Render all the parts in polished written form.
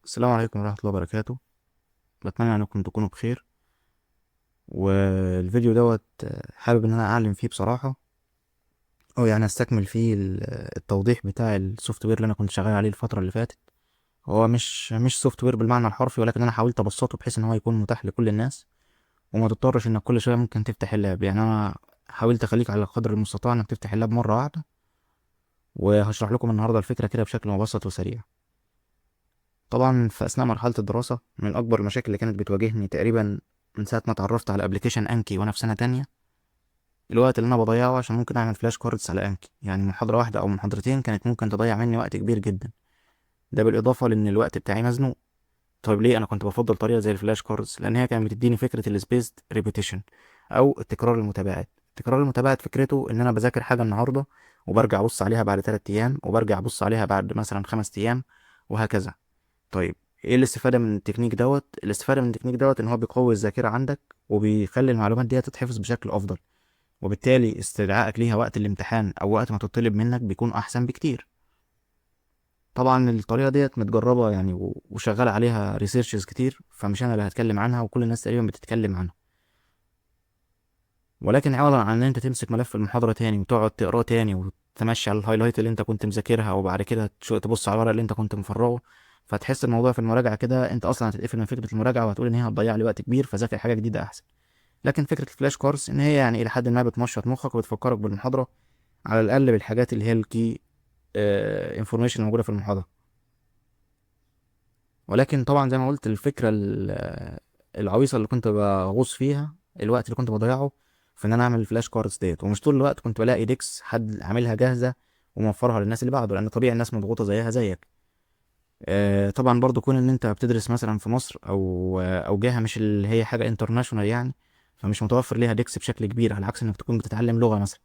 السلام عليكم ورحمة الله وبركاته. بتمنى انكم تكونوا بخير. والفيديو دوت حابب ان انا اعلم فيه بصراحة، او يعني استكمل فيه التوضيح بتاع السوفت وير اللي انا كنت شغال عليه الفترة اللي فاتت. هو مش سوفت وير بالمعنى الحرفي، ولكن انا حاولت ابسطه بحيث ان هو يكون متاح لكل الناس، وما تضطرش انك كل شوية ممكن تفتح اللاب. يعني انا حاولت اخليك على قدر المستطاع انك تفتح اللاب مرة واحدة، وهشرح لكم النهاردة الفكرة كده بشكل مبسط وسريع. طبعا في اثناء مرحله الدراسه، من اكبر المشاكل اللي كانت بتواجهني تقريبا من ساعه ما اتعرفت على ابلكيشن انكي وانا في سنه تانية، الوقت اللي انا بضيعه عشان ممكن اعمل فلاش كاردز على انكي. يعني محاضره واحده او محاضرتين كانت ممكن تضيع مني وقت كبير جدا، ده بالاضافه لان الوقت بتاعي مزنوق. طيب ليه انا كنت بفضل طريقه زي الفلاش كاردز؟ لان هي كانت بتديني فكره السبيسد ريبيتيشن، او التكرار المتباعد. التكرار المتباعد فكرته ان انا بذاكر حاجه النهارده، وبرجع ابص عليها بعد 3 ايام، وبرجع ابص عليها بعد مثلا 5 ايام، وهكذا. طيب، ايه الاستفادة من التكنيك دوت؟ الاستفادة من التكنيك دوت ان هو بيقوي الذاكرة عندك، وبيخلي المعلومات دي تتحفظ بشكل افضل، وبالتالي استدعائك ليها وقت الامتحان او وقت ما تطلب منك بيكون احسن بكتير. طبعا الطريقة ديت متجربة يعني، وشغال عليها ريسيرشز كتير، فمش انا اللي هتكلم عنها، وكل الناس تقريبا بتتكلم عنها. ولكن عوضا عن ان انت تمسك ملف المحاضرة تاني وتقعد تقراه تاني، وتمشي على الهايلايت اللي انت كنت مذاكرها، وبعد كده تبص على الورق اللي انت كنت مفرغه، فتحس الموضوع في المراجعة كده انت اصلا هتتقفل من فكرة المراجعة، وهتقول ان هي هتضيع لي وقت كبير، فذاكر حاجة جديدة احسن. لكن فكرة الفلاش كورس ان هي يعني الى حد ما بتنشط مخك وبتفكرك بالمحاضرة، على الاقل بالحاجات اللي هي الكي انفورميشن الموجودة في المحاضرة. ولكن طبعا زي ما قلت، الفكرة العويصة اللي كنت بغوص فيها، الوقت اللي كنت بضيعه في ان انا اعمل الفلاش كاردز ديت، ومش طول الوقت كنت بلاقي ديكس حد عاملها جاهزة وموفرها للناس اللي بعده، لان طبيعي الناس مضغوطة زيها زيك. طبعا برضو كون ان انت بتدرس مثلا في مصر، او جهة مش اللي هي حاجة انترناشونال يعني، فمش متوفر ليها ديكس بشكل كبير، على عكس انك تكون بتتعلم لغة مثلا.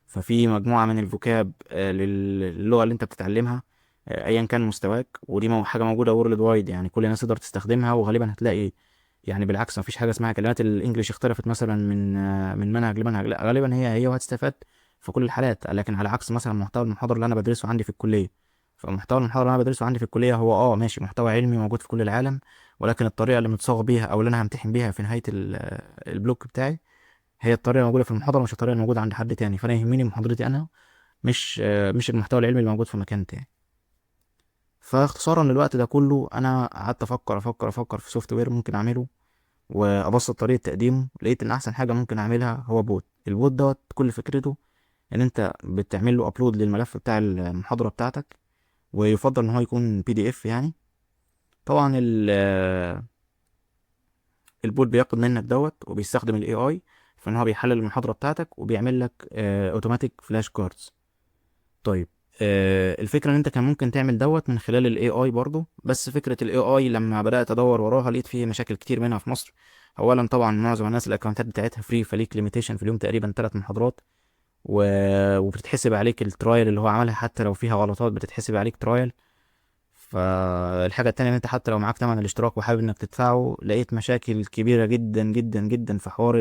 ففي مجموعة من الفوكاب للغة اللي انت بتتعلمها، ايا كان مستواك، ودي حاجة موجودة وورلد وايد، يعني كل الناس تقدر تستخدمها، وغالبا هتلاقي يعني بالعكس مفيش حاجة اسمها كلمات الانجليش اختلفت مثلا من منهج لمنهج، لا غالبا هي وهتستفاد في كل الحالات. لكن على عكس مثلا محتوى المحاضرة اللي انا بدرسه عندي في الكلية، فمحتوى المحاضرة اللي انا بدرسه عندي في الكلية هو ماشي محتوى علمي موجود في كل العالم، ولكن الطريقة اللي متصاغ بيها او اللي انا همتحن بيها في نهاية البلوك بتاعي هي الطريقة الموجودة في المحاضرة، مش الطريقة الموجودة عند حد تاني. فأنا يهمني محاضرتي أنا، مش المحتوى العلمي اللي موجود في مكان تاني. فاختصارا للوقت ده كله، أنا قعدت أفكر في سوفت وير ممكن أعمله، وأبسط طريقة تقديمه. لقيت إن أحسن حاجة ممكن أعملها هو بوت. البوت دوت كل فكرته إن أنت بتعمل له أبلود للملف بتاع المحاضرة بتاعتك، ويفضل إن هو يكون PDF يعني. طبعا البوت بياخد منك دوت، وبيستخدم ال AI في إن هو بيحلل المحاضرة بتاعتك، وبيعمل لك اوتوماتيك فلاش كاردز. طيب، الفكرة ان انت كان ممكن تعمل دوت من خلال الاي اي برضو، بس فكرة الاي اي لما بدأت ادور وراها لقيت فيه مشاكل كتير منها في مصر. اولا طبعا معظم الناس الاكونتات بتاعتها فري، فليك ليميتيشن في اليوم تقريبا 3 محاضرات، و... وبتتحسب عليك الترايل اللي هو عملها، حتى لو فيها غلطات بتتحسب عليك ترايل. فالحاجة التانية ان انت حتى لو معاك تمن الاشتراك وحابب انك تدفعه، لقيت مشاكل كبيرة جدا جدا جدا في حوار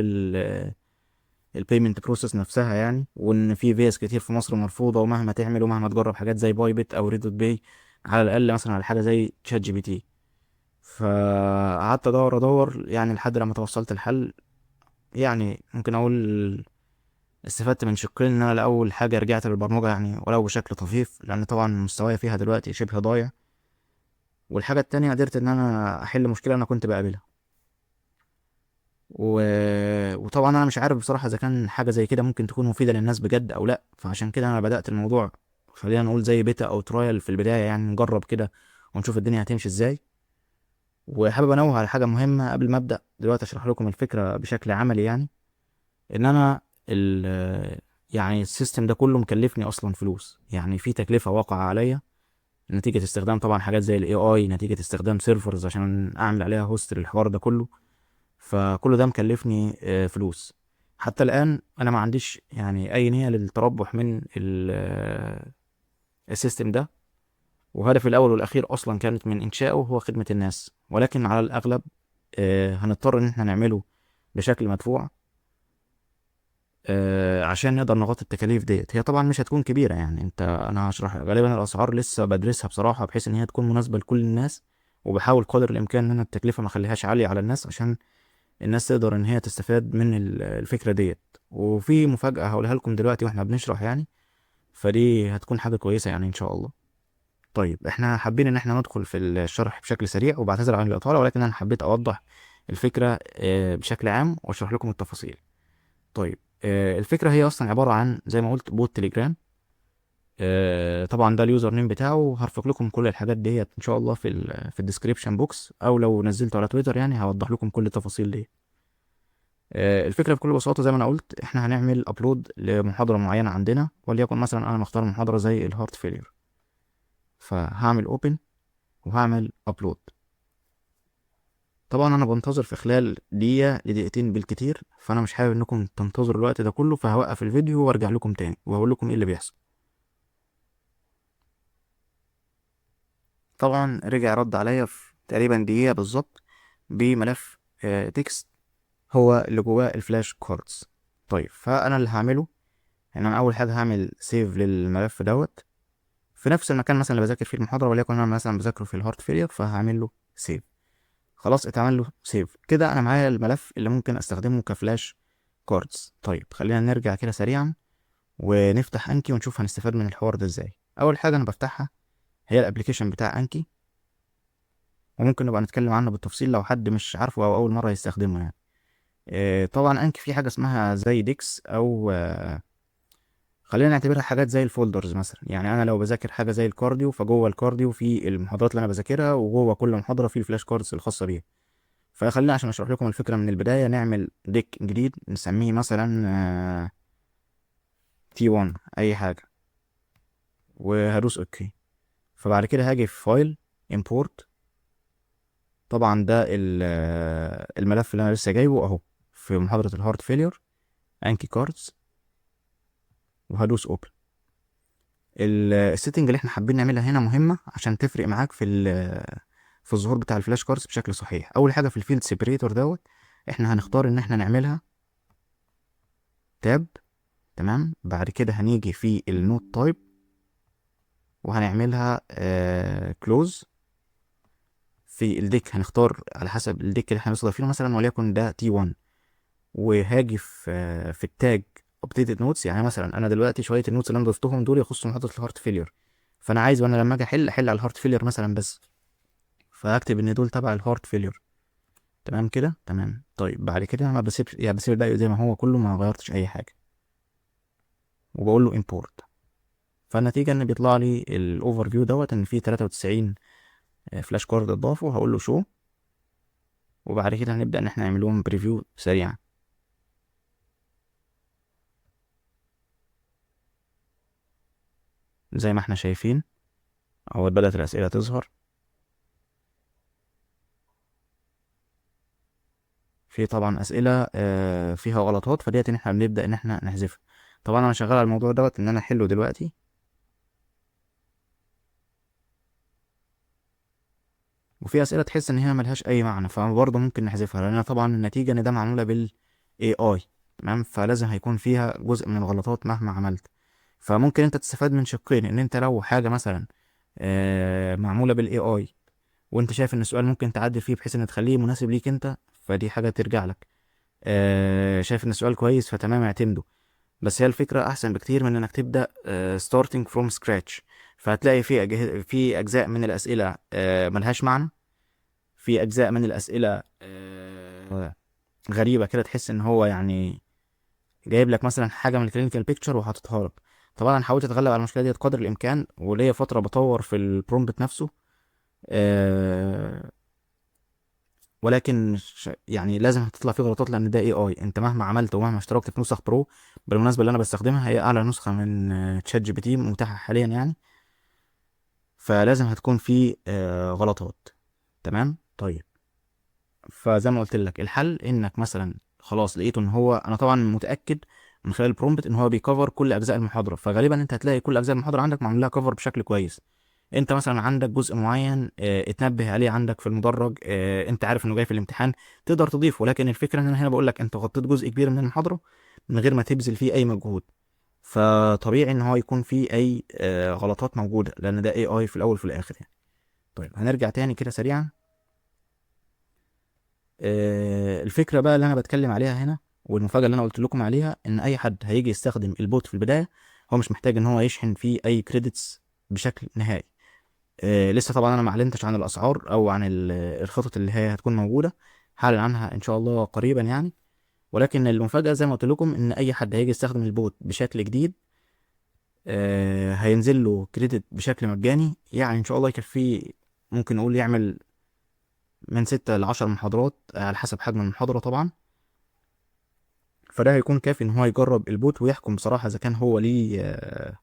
البيمنت بروسيس نفسها يعني، وان في فيز كتير في مصر مرفوضه، ومهما تعمل ومهما تجرب حاجات زي باي بيت او ريدوت باي، على الاقل مثلا على حاجه زي تشات جي بي تي. فقعدت ادور يعني لحد لما توصلت الحل. يعني ممكن اقول استفدت من شقين، ان انا لاول حاجه رجعت للبرمجه يعني ولو بشكل طفيف، لان طبعا مستواي فيها دلوقتي شبه ضايع. والحاجه التانية قدرت ان انا احل مشكله انا كنت بقابلها. و... وطبعا انا مش عارف بصراحه اذا كان حاجه زي كده ممكن تكون مفيده للناس بجد او لا، فعشان كده انا بدات الموضوع، خلينا نقول زي بيتا او ترايل في البدايه، يعني نجرب كده ونشوف الدنيا هتمشي ازاي. وحابب انوه على حاجه مهمه قبل ما ابدا دلوقتي اشرح لكم الفكره بشكل عملي، يعني ان انا يعني السيستم ده كله مكلفني اصلا فلوس، يعني في تكلفه واقعه عليا، نتيجه استخدام طبعا حاجات زي الاي اي، نتيجه استخدام سيرفرز عشان اعمل عليها هوست للحوار ده كله. فكل ده مكلفني فلوس. حتى الآن أنا ما عنديش يعني أي نية للتربح من السيستم ده، وهدفي الأول والأخير أصلا كانت من إنشائه هو خدمة الناس، ولكن على الأغلب هنضطر إن احنا نعمله بشكل مدفوع، عشان نقدر نغطي التكاليف ديت. هي طبعا مش هتكون كبيرة يعني، أنا هشرح غالبا الأسعار لسه بدرسها بصراحة، بحيث إن هي تكون مناسبة لكل الناس، وبحاول قدر الامكان ان انا التكلفه ما اخليهاش عاليه على الناس، عشان الناس تقدر ان هي تستفاد من الفكره ديت. وفي مفاجاه هقولها لكم دلوقتي واحنا بنشرح يعني، فدي هتكون حاجه كويسه يعني ان شاء الله. طيب احنا حابين ان احنا ندخل في الشرح بشكل سريع، وبعتذر عن الاطاله، ولكن انا حبيت اوضح الفكره بشكل عام واشرح لكم التفاصيل. طيب الفكره هي اصلا عباره عن زي ما قلت بوت تليجرام. طبعا ده اليوزر نيم بتاعه، هرفق لكم كل الحاجات ديت ان شاء الله في الديسكريبشن بوكس، او لو نزلته على تويتر يعني هوضح لكم كل التفاصيل دي. الفكره بكل بساطه زي ما انا قلت، احنا هنعمل ابلود لمحاضره معينه عندنا، وليكن مثلا انا مختار محاضره زي الهارت فيلير، فهعمل اوبن وهعمل ابلود. طبعا انا بنتظر في خلال دقيقه لدقيقتين بالكتير، فانا مش حابب انكم تنتظروا الوقت ده كله، فهوقف الفيديو وارجع لكم تاني وهقول لكم ايه اللي بيحصل. طبعا رجع رد عليا في تقريبا دقيقه بالظبط بملف تكست هو اللي جواه الفلاش كاردز. طيب فانا اللي هعمله ان انا اول حاجه هعمل سيف للملف دوت في نفس المكان مثلا اللي بذاكر فيه المحاضره، وليكن انا مثلا بذاكره في الهارت فيلير، فهعمل له سيف. خلاص اتعمل له سيف كده، انا معايا الملف اللي ممكن استخدمه كفلاش كاردز. طيب خلينا نرجع كده سريعا ونفتح انكي ونشوف هنستفاد من الحوار ده ازاي. اول حاجه انا بفتحها هي الابلكيشن بتاع انكي، وممكن نبقى نتكلم عنه بالتفصيل لو حد مش عارفه او اول مره يستخدمه يعني. طبعا انكي في حاجه اسمها زي ديكس، او خلينا نعتبرها حاجات زي الفولدرز مثلا. يعني انا لو بذاكر حاجه زي الكارديو، فجوه الكارديو في المحاضرات اللي انا بذاكرها، وجوه كل محاضره في الفلاش كاردز الخاصه بيها. فخلينا عشان اشرح لكم الفكره من البدايه نعمل ديك جديد نسميه مثلا تي 1 اي حاجه، وهدوس اوكي. فبعد كده هاجي في فايل امبورت. طبعا ده الملف اللي انا لسه جايبه اهو في محاضره الهارت فيلير، انكي كاردز، وهدوس اوبن. السيتنج اللي احنا حابين نعملها هنا مهمه عشان تفرق معاك في الظهور بتاع الفلاش كاردز بشكل صحيح. اول حاجه في الفيلد سيبريتور دوت، احنا هنختار ان احنا نعملها تاب. تمام. بعد كده هنيجي في النوت تايب وهنعملها كلوز. في الديك هنختار على حسب الديك اللي احنا مستضيفينه، مثلا وليكن ده تي 1. وهاجي في التاج updated notes. يعني مثلا انا دلوقتي شويه النوتس اللي انا ضفتهم دول يخصوا محاضره الهارت فيلير، فانا عايز وانا لما اجي احل على الهارت فيلير مثلا بس، فهكتب ان دول تبع الهارت فيلير. تمام كده تمام. طيب بعد كده انا بسيب يعني بسيب الباقي زي ما هو كله، ما غيرتش اي حاجه، وبقول له import. فالنتيجه ان بيطلع لي الاوفر فيو دوت ان في 93 فلاش كارد اتضافوا. هقول له شو، وبعد كده هنبدا ان احنا نعمل لهم بريفيو سريعا. زي ما احنا شايفين اهو بدات الاسئله تظهر. في طبعا اسئله فيها غلطات، فديت ان احنا بنبدا ان احنا نحذفها. طبعا انا شغال على الموضوع دوت ان انا احله دلوقتي. وفي اسئله تحس ان هي ملهاش اي معنى، فبرضه ممكن نحذفها، لان طبعا النتيجه ان ده معموله AI. تمام. فلازم هيكون فيها جزء من الغلطات مهما عملت. فممكن انت تستفاد من شقين، ان انت لو حاجه مثلا معموله AI وانت شايف ان السؤال ممكن تعدل فيه بحيث ان تخليه مناسب ليك انت، فدي حاجه ترجع لك. شايف ان السؤال كويس فتمام اعتمده. بس هي الفكرة أحسن بكتير من إنك تبدأ starting from scratch. فهتلاقي في أجزاء من الأسئلة ملهاش معنى. في أجزاء من الأسئلة غريبة كده، تحس إن هو يعني جايب لك مثلا حاجة من الكلينيكال بيكتشر وحاططها لك. طبعا أنا حاولت أتغلب على المشكلة دي قدر الإمكان، وليا فترة بطور في البرومبت نفسه. آه، ولكن يعني لازم هتطلع فيه غلطات، لان ده AI. انت مهما عملت ومهما اشتركت في نسخ برو، بالمناسبه اللي انا بستخدمها هي اعلى نسخه من تشات جي بي تي متاحه حاليا يعني، فلازم هتكون في غلطات. تمام. طيب فزي ما قلت لك الحل انك مثلا خلاص لقيته ان هو، انا طبعا متاكد من خلال البرومبت ان هو بيكفر كل اجزاء المحاضره، فغالبا انت هتلاقي كل اجزاء المحاضره عندك معمول لها كفر بشكل كويس. انت مثلا عندك جزء معين اتنبه عليه عندك في المدرج، انت عارف انه جاي في الامتحان، تقدر تضيفه. لكن الفكره ان انا هنا بقول لك انت غطيت جزء كبير من المحاضره من غير ما تبذل فيه اي مجهود، فطبيعي ان هو يكون فيه اي غلطات موجوده، لان ده AI في الاول وفي الاخر يعني. طيب هنرجع تاني كده سريعا. الفكرة بقى اللي انا بتكلم عليها هنا، والمفاجأة اللي انا قلت لكم عليها، ان اي حد هيجي يستخدم البوت في البداية هو مش محتاج ان هو يشحن فيه اي كريدتس بشكل نهائي. لسه طبعا انا ما اعلنتش عن الاسعار او عن الخطط اللي هي هتكون موجودة، هعلن عنها ان شاء الله قريبا يعني. ولكن المفاجأة زي ما قلت لكم ان اي حد هيجي يستخدم البوت بشكل جديد هينزل له كريدت بشكل مجاني، يعني ان شاء الله يكفيه. ممكن نقول يعمل من 6 ل10 محاضرات على حسب حجم المحاضرة طبعا. فده هيكون كافي ان هو يجرب البوت ويحكم بصراحة اذا كان هو ليه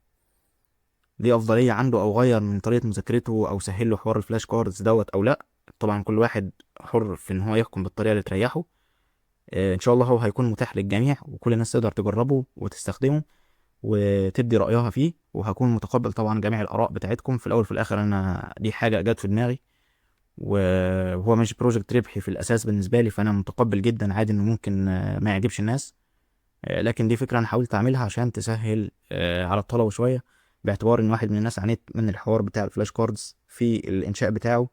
افضلية عنده، او غير من طريقة مذاكرته، او سهل له حوار الفلاش كاردز دوت او لا. طبعا كل واحد حر في ان هو يحكم بالطريقة اللي تريحه. ان شاء الله هو هيكون متاح للجميع، وكل الناس تقدر تجربه وتستخدمه وتدي رأيها فيه، وهكون متقبل طبعا جميع الآراء بتاعتكم. في الأول وفي الآخر أنا دي حاجة جت في دماغي، وهو مش بروجكت ربحي في الأساس بالنسبة لي، فأنا متقبل جدا عادي إنه ممكن ما يعجبش الناس. لكن دي فكرة أنا حاولت أعملها عشان تسهل على الطلبة شوية، باعتبار إن واحد من الناس عانيت من الحوار بتاع الفلاش كاردز في الإنشاء بتاعه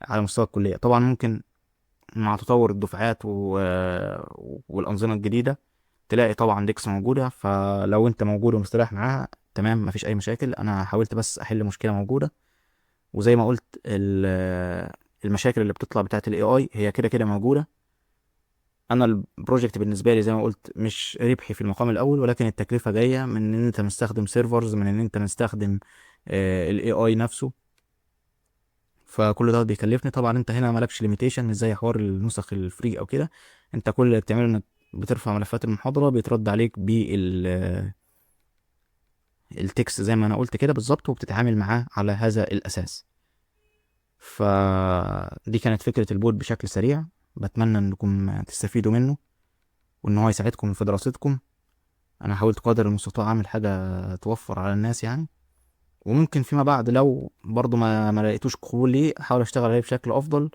على مستوى الكلية. طبعا ممكن مع تطور الدفعات والأنظمة الجديدة تلاقي طبعا ديكس موجودة، فلو انت موجود ومستريح معاها تمام، مفيش اي مشاكل. انا حاولت بس احل مشكلة موجودة، وزي ما قلت المشاكل اللي بتطلع بتاعت الاي اي هي كده كده موجودة. انا البروجكت بالنسبة لي زي ما قلت مش ربحي في المقام الاول، ولكن التكلفة جاية من ان انت مستخدم سيرفرز، من ان انت مستخدم الاي اي نفسه. فكل ده بيكلفني. طبعا انت هنا مالكش ليميتيشن مش زي حوار النسخ الفري او كده. انت كل اللي بتعمله انك بترفع ملفات المحاضرة، بيترد عليك التكست زي ما انا قلت كده بالظبط، وبتتعامل معاه على هذا الاساس. فدي كانت فكرة البوت بشكل سريع. بتمنى انكم تستفيدوا منه، وان هو يساعدكم في دراستكم. انا حاولت قدر المستطاع اعمل حاجة توفر على الناس يعني. وممكن فيما بعد لو برضو ما لقيتوش قبول ليه، احاول اشتغل عليه بشكل افضل.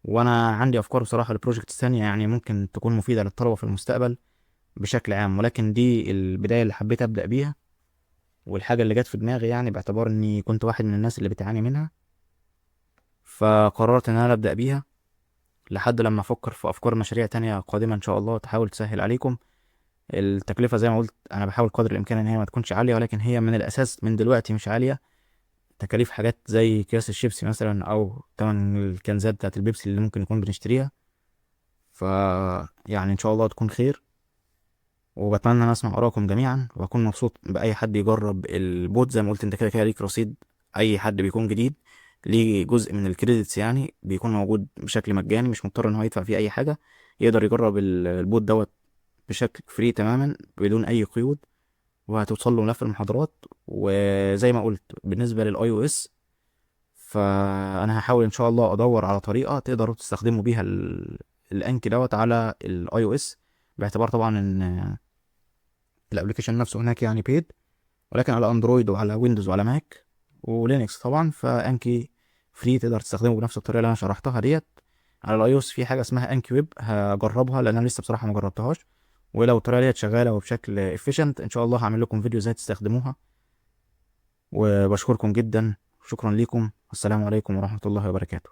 وانا عندي افكار بصراحة لبروجكت ثانية يعني ممكن تكون مفيدة للطلبة في المستقبل بشكل عام، ولكن دي البداية اللي حبيت ابدأ بيها، والحاجة اللي جت في دماغي يعني باعتبار اني كنت واحد من الناس اللي بتعاني منها. فقررت ان انا ابدأ بيها لحد لما افكر في افكار مشاريع تانية قادمة ان شاء الله تحاول تسهل عليكم. التكلفة زي ما قلت انا بحاول قدر الامكان ان هي ما تكونش عالية، ولكن هي من الاساس من دلوقتي مش عالية. تكاليف حاجات زي اكياس الشيبسي مثلا، او تمن الكنزات بتاعت البيبسي اللي ممكن نكون بنشتريها. ف يعني ان شاء الله تكون خير. وبتمنى ان اسمع ارائكم جميعا، واكون مبسوط باي حد يجرب البوت. زي ما قلت انت كده كده ليك رصيد. اي حد بيكون جديد ليه جزء من الكريدتس يعني بيكون موجود بشكل مجاني، مش مضطر ان هو يدفع فيه اي حاجه. يقدر يجرب البوت دوت بشكل فري تماما بدون اي قيود، وهتوصل له ملف المحاضرات. وزي ما قلت بالنسبه للاي او اس، فانا هحاول ان شاء الله ادور على طريقه تقدروا تستخدموا بيها الانكي دوت على الاي او اس، باعتبار طبعا ان الابلكيشن نفسه هناك يعني بيد. ولكن على اندرويد وعلى ويندوز وعلى ماك ولينكس طبعا فانكي فري، تقدر تستخدمه بنفس الطريقه اللي انا شرحتها ديت. على الاي او اس في حاجه اسمها انكي ويب، هجربها لان انا لسه بصراحه ما جربتهاش. ولو الطريقه ديت شغاله وبشكل افيشنت ان شاء الله هعمل لكم فيديو ازاي تستخدموها. وبشكركم جدا، شكرا لكم، والسلام عليكم ورحمه الله وبركاته.